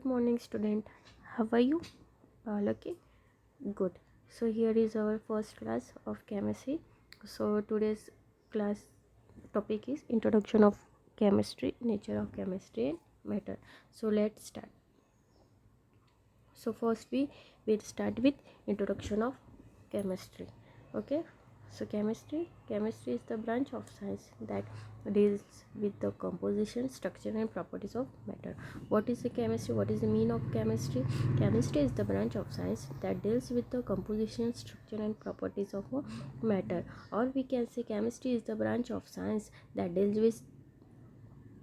Morning, student. How are you? All okay? Good. So here is our first class of chemistry. So today's class topic is introduction of chemistry, nature of chemistry and matter. So let's start. So first we will start with introduction of chemistry. Okay. So chemistry is the branch of science that deals with the composition, structure and properties of matter. What is the chemistry? What is the meaning of chemistry? Chemistry is the branch of science that deals with the composition, structure and properties of matter. Or we can say chemistry is the branch of science that deals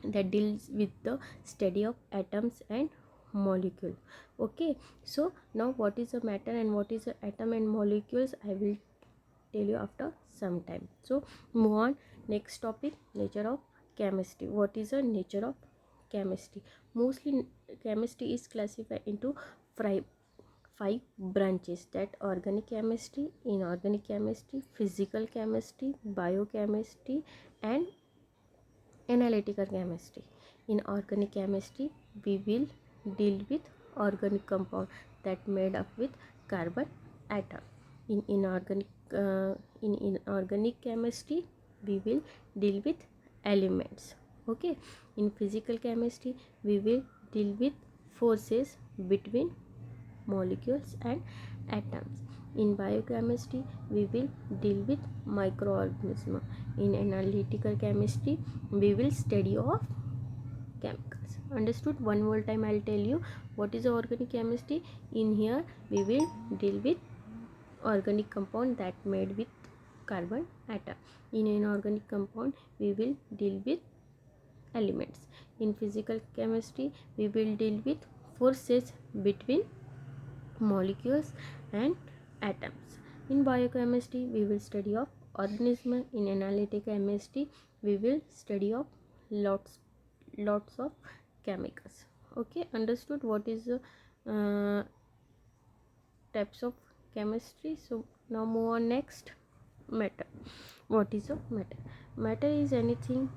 with the study of atoms and molecule. Okay, so now what is a matter and what is a atom and molecules, I will tell you after some time. So move on. Next topic, nature of chemistry. What is the nature of chemistry? Mostly chemistry is classified into five branches, that organic chemistry, inorganic chemistry, physical chemistry, biochemistry and analytical chemistry. In organic chemistry, we will deal with organic compound that made up with carbon atom. In inorganic chemistry, we will deal with elements. Okay. In physical chemistry, we will deal with forces between molecules and atoms. In biochemistry, we will deal with microorganisms. In analytical chemistry, we will study of chemicals. Understood? One more time I'll tell you what is organic chemistry. In here we will deal with organic compound that made with carbon atom. In inorganic compound we will deal with elements. In physical chemistry we will deal with forces between molecules and atoms. In biochemistry we will study of organism. In analytic chemistry we will study of lots of chemicals. Okay, understood what is the types of chemistry. So now move on. Next, matter. What is a matter? Matter is anything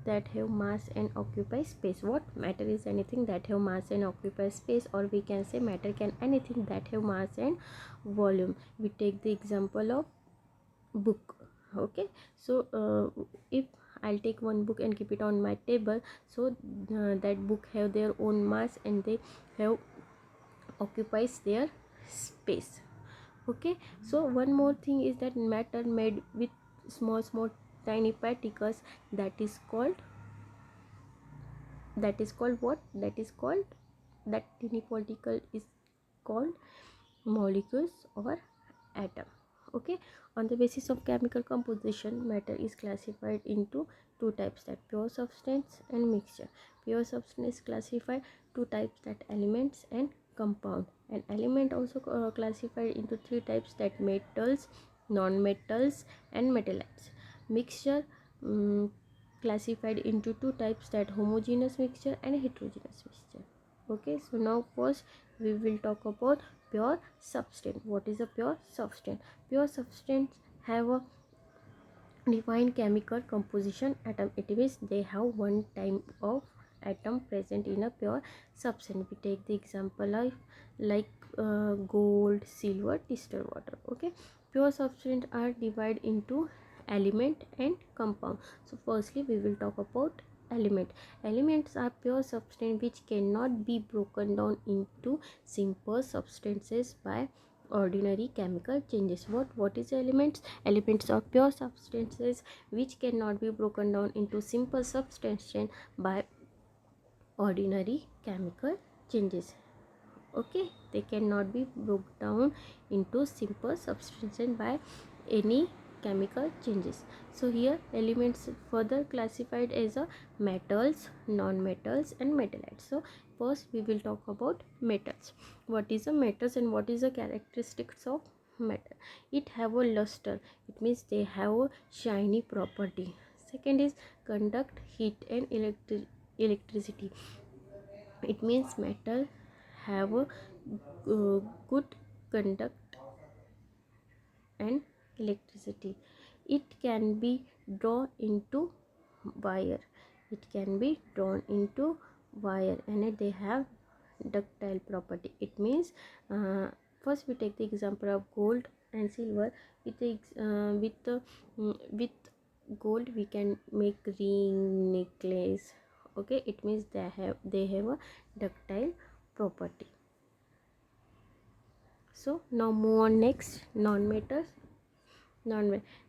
that have mass and occupy space. What? Matter is anything that have mass and occupy space, or we can say matter can anything that have mass and volume. We take the example of book. Okay, so if I'll take one book and keep it on my table, so that book have their own mass and they have occupies their space. Okay, so one more thing is that matter made with small tiny particles, that tiny particle is called molecules or atom. Okay, on the basis of chemical composition, matter is classified into two types, that pure substance and mixture. Pure substance is classified two types, that elements and compound. And element also classified into three types, that metals, non-metals and metallites. Mixture classified into two types, that homogeneous mixture and heterogeneous mixture. Okay, so now first we will talk about pure substance. What is a pure substance? Pure substance have a defined chemical composition atom. It means they have one type of atom present in a pure substance. We take the example of like gold, silver, distilled water. Okay, pure substance are divided into element and compound. So firstly we will talk about element. Elements are pure substance which cannot be broken down into simple substances by ordinary chemical changes. What is elements? Elements are pure substances which cannot be broken down into simple substances by ordinary chemical changes. Okay, they cannot be broken down into simple substances by any chemical changes. So here elements further classified as a metals, non-metals and metallites. So first we will talk about metals. What is a metals and what is the characteristics of metal? It have a luster, it means they have a shiny property. Second is conduct heat and electricity. It means metal have a good conduct and electricity. It can be drawn into wire. it can be drawn into wire, and they have ductile property. It means first we take the example of gold and silver. With gold we can make ring, necklace. Okay, it means they have a ductile property. So now move on next, non-metals.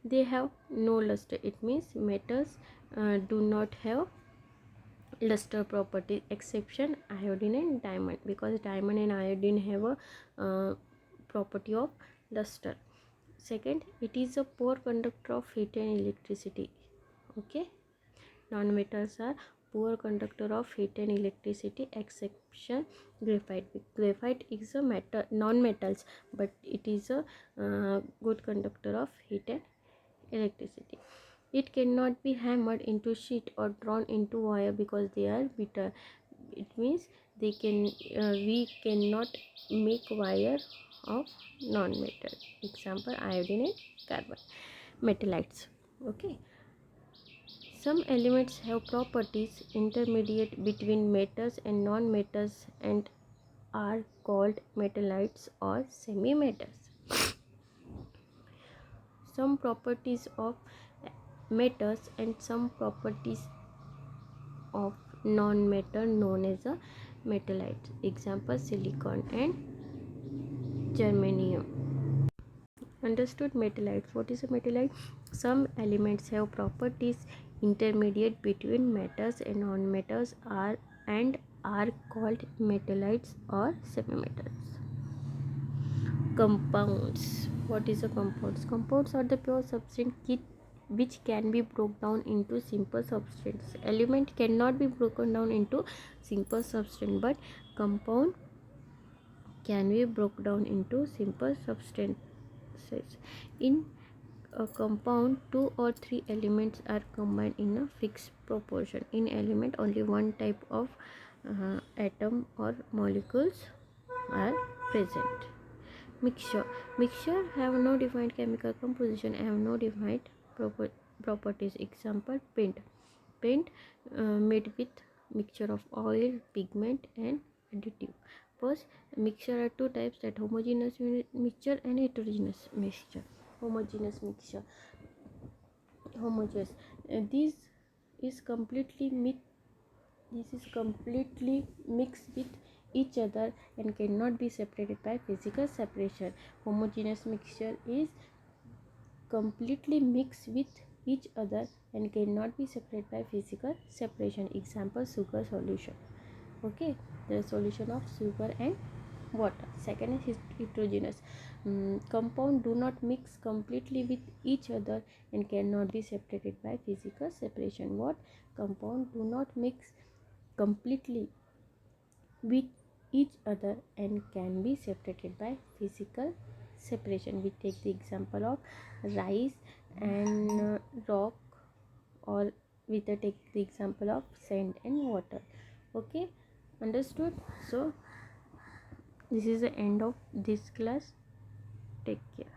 They have no luster. It means metals do not have luster property, exception iodine and diamond, because diamond and iodine have a property of luster. Second, it is a poor conductor of heat and electricity. Okay, non-metals are poor conductor of heat and electricity, exception graphite. Graphite is a metal, non-metals, but it is a good conductor of heat and electricity. It cannot be hammered into sheet or drawn into wire because they are bitter. It means we cannot make wire of non-metal. Example, iodine and carbon. Metallites. Okay. Some elements have properties intermediate between metals and non-metals and are called metallites or semi-metals. Some properties of metals and some properties of non-metal known as a metallites. Example, silicon and germanium. Understood? Metallites. What is a metallite? Some elements have properties intermediate between metals and non-metals are called metallites or semi-metals. Compounds. What is a compounds? Compounds are the pure substance which can be broken down into simple substance. Element cannot be broken down into simple substance, but compound can be broken down into simple substances. In a compound, 2 or 3 elements are combined in a fixed proportion. In element, only one type of atom or molecules are present. Mixture have no defined chemical composition, have no defined properties. Example, paint made with mixture of oil, pigment and additive. First, mixture are two types, that homogeneous mixture and heterogeneous mixture. Homogeneous mixture, homogeneous, this is completely mixed with each other and cannot be separated by physical separation. Homogeneous mixture is completely mixed with each other and cannot be separated by physical separation. Example, sugar solution. Okay, the solution of sugar and water. Second is heterogeneous. Compound do not mix completely with each other and cannot be separated by physical separation. What? Compound do not mix completely with each other and can be separated by physical separation. We take the example of rice and rock, or we take the example of sand and water. Okay, understood? So this is the end of this class. Take care.